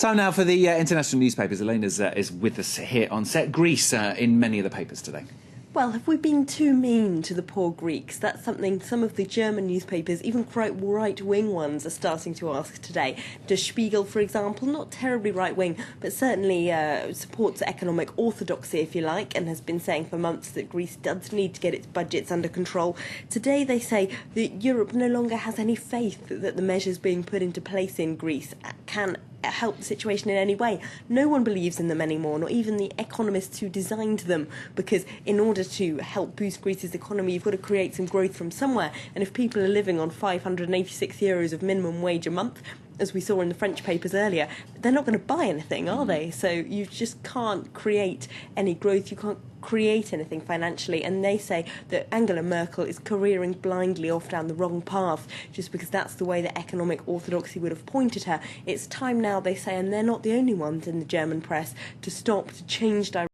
Time now for the international newspapers. Elena's is with us here on set. Greece in many of the papers today. Well, have we been too mean to the poor Greeks? That's something some of the German newspapers, even quite right-wing ones, are starting to ask today. Der Spiegel, for example, not terribly right-wing, but certainly supports economic orthodoxy, if you like, and has been saying for months that Greece does need to get its budgets under control. Today they say that Europe no longer has any faith that the measures being put into place in Greece can help the situation in any way. No one believes in them anymore, not even the economists who designed them, because in order to help boost Greece's economy, you've got to create some growth from somewhere. And if people are living on €586 of minimum wage a month, as we saw in the French papers earlier, they're not going to buy anything, are they? So you just can't create any growth. You can't create anything financially. And they say that Angela Merkel is careering blindly off down the wrong path just because that's the way that economic orthodoxy would have pointed her. It's time now, they say, and they're not the only ones in the German press, to stop, to change direction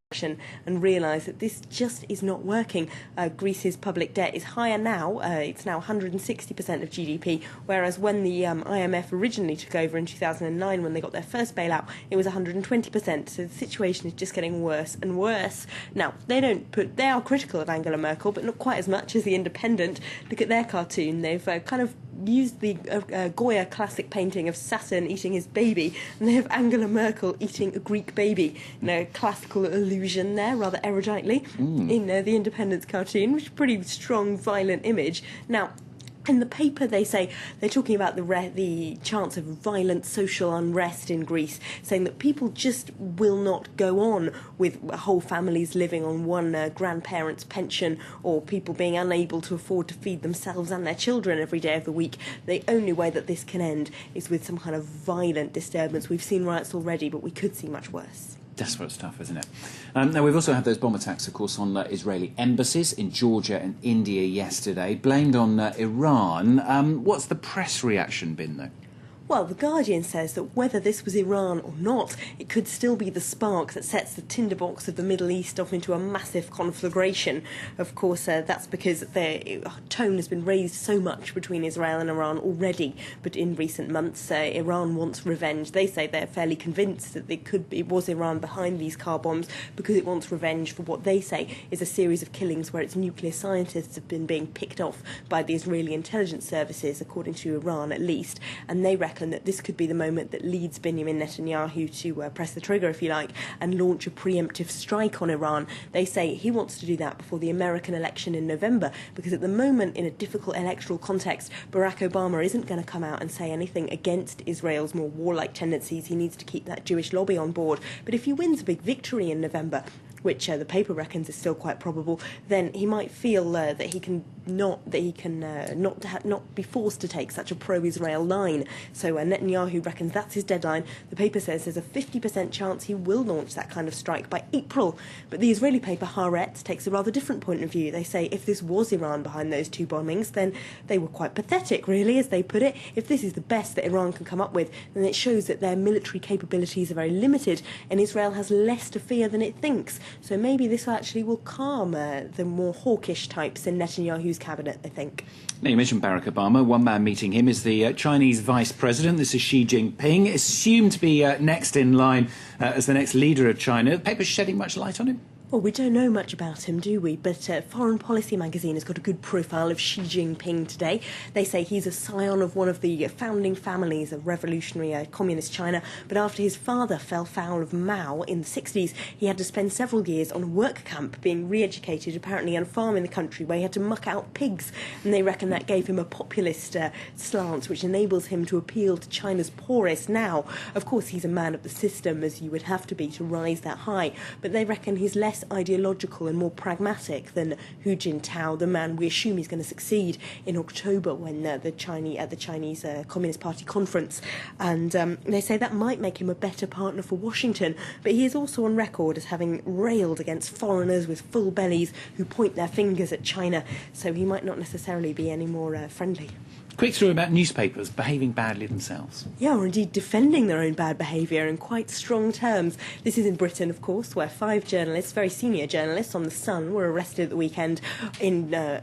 and realise that this just is not working. Greece's public debt is higher now. It's now 160% of GDP, whereas when the IMF originally took over in 2009, when they got their first bailout, it was 120%. So the situation is just getting worse and worse. Now, they are critical of Angela Merkel, but not quite as much as The Independent. Look at their cartoon. They've kind of used the Goya classic painting of Saturn eating his baby, and they have Angela Merkel eating a Greek baby. Classical allusion there, rather eruditely, in The Independent's cartoon, which is a pretty strong, violent image. Now, in the paper, they say they're talking about the chance of violent social unrest in Greece, saying that people just will not go on with whole families living on one grandparent's pension, or people being unable to afford to feed themselves and their children every day of the week. The only way that this can end is with some kind of violent disturbance. We've seen riots already, but we could see much worse. Desperate stuff, isn't it? Now, we've also had those bomb attacks, of course, on Israeli embassies in Georgia and India yesterday, blamed on Iran. What's the press reaction been, though? Well, The Guardian says that whether this was Iran or not, it could still be the spark that sets the tinderbox of the Middle East off into a massive conflagration. Of course, that's because the tone has been raised so much between Israel and Iran already. But in recent months, Iran wants revenge. They say they're fairly convinced that it was Iran behind these car bombs because it wants revenge for what they say is a series of killings where its nuclear scientists have been being picked off by the Israeli intelligence services, according to Iran at least. And they reckon that this could be the moment that leads Benjamin Netanyahu to press the trigger, if you like, and launch a preemptive strike on Iran. They say he wants to do that before the American election in November, because at the moment, in a difficult electoral context, Barack Obama isn't going to come out and say anything against Israel's more warlike tendencies. He needs to keep that Jewish lobby on board. But if he wins a big victory in November, which the paper reckons is still quite probable, then he might feel that he can not be forced to take such a pro-Israel line. So Netanyahu reckons that's his deadline. The paper says there's a 50% chance he will launch that kind of strike by April. But the Israeli paper Haaretz takes a rather different point of view. They say if this was Iran behind those two bombings, then they were quite pathetic, really, as they put it. If this is the best that Iran can come up with, then it shows that their military capabilities are very limited, and Israel has less to fear than it thinks. So maybe this actually will calm the more hawkish types in Netanyahu's cabinet, they think. Now, you mentioned Barack Obama. One man meeting him is the Chinese vice president. This is Xi Jinping, assumed to be next in line as the next leader of China. The paper's shedding much light on him? Well, we don't know much about him, do we? But Foreign Policy magazine has got a good profile of Xi Jinping today. They say he's a scion of one of the founding families of revolutionary communist China, but after his father fell foul of Mao in the 60s, he had to spend several years on a work camp being re-educated, apparently on a farm in the country where he had to muck out pigs. And they reckon that gave him a populist slant, which enables him to appeal to China's poorest now. Of course, he's a man of the system, as you would have to be to rise that high, but they reckon he's less ideological and more pragmatic than Hu Jintao, the man we assume is going to succeed in October when the Chinese Communist Party conference. And they say that might make him a better partner for Washington, but he is also on record as having railed against foreigners with full bellies who point their fingers at China, so he might not necessarily be any more friendly. Quick story about newspapers behaving badly themselves. Yeah, or indeed defending their own bad behaviour in quite strong terms. This is in Britain, of course, where 5 journalists, very senior journalists on The Sun, were arrested at the weekend in an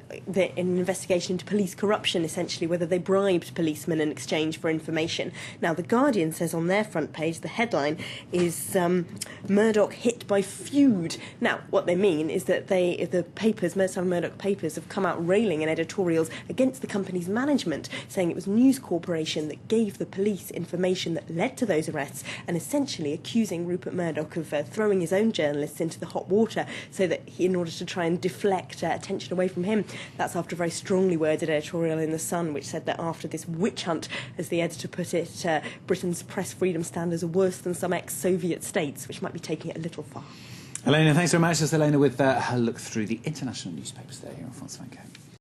investigation into police corruption, essentially, whether they bribed policemen in exchange for information. Now, The Guardian says on their front page, the headline is Murdoch hit by feud. Now, what they mean is that the papers, most of Murdoch papers, have come out railing in editorials against the company's management, saying it was News Corporation that gave the police information that led to those arrests, and essentially accusing Rupert Murdoch of throwing his own journalists into the hot water so that in order to try and deflect attention away from him. That's after a very strongly worded editorial in The Sun, which said that after this witch hunt, as the editor put it, Britain's press freedom standards are worse than some ex-Soviet states, which might be taking it a little far. Elena, thanks very much. That's Elena with her look through the international newspapers there here on France 24.